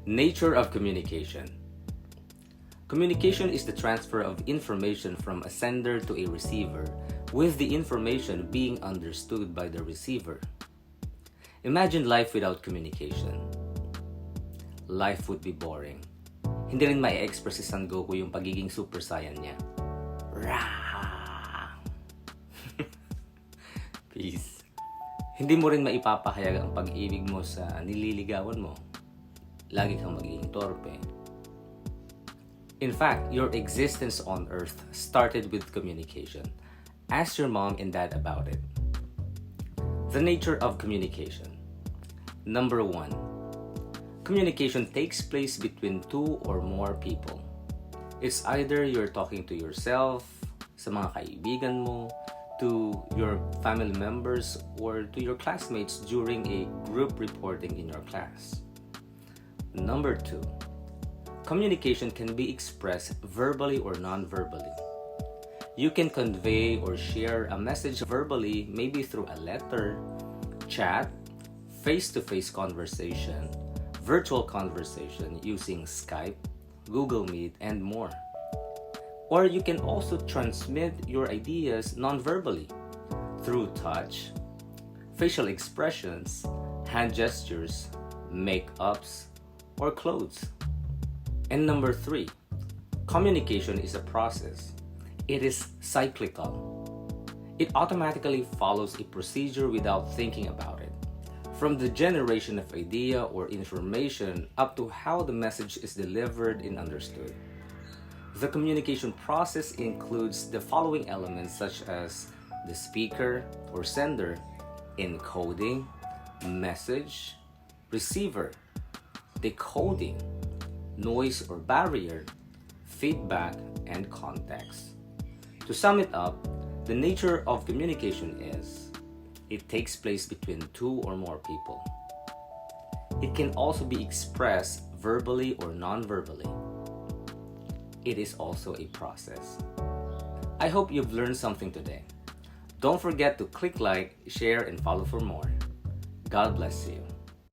Nature of communication. Communication is the transfer of information from a sender to a receiver, with the information being understood by the receiver. Imagine life without communication. Life would be boring. Hindi rin mai-express si Son Goku yung pagiging Super Saiyan niya. Rah! Peace. Hindi mo rin maipapahayag ang pag-ibig mo sa nililigawan mo. Lagi kang magiging torpe. In fact, your existence on Earth started with communication. Ask your mom and dad about it. The nature of communication. Number 1. Communication takes place between two or more people. It's either you're talking to yourself, sa mga kaibigan mo, to your family members, or to your classmates during a group reporting in your class. Number 2. Communication can be expressed verbally or non-verbally. You can convey or share a message verbally, maybe through a letter, chat, face-to-face conversation, virtual conversation using Skype, Google Meet, and more. Or you can also transmit your ideas non-verbally through touch, facial expressions, hand gestures, make-ups, or clothes. And number 3, communication is a process. It is cyclical. It automatically follows a procedure without thinking about it. From the generation of idea or information up to how the message is delivered and understood. The communication process includes the following elements such as the speaker or sender, encoding, message, receiver, decoding, noise or barrier, feedback, and context. To sum it up, the nature of communication is it takes place between two or more people. It can also be expressed verbally or non-verbally. It is also a process. I hope you've learned something today. Don't forget to click like, share, and follow for more. God bless you.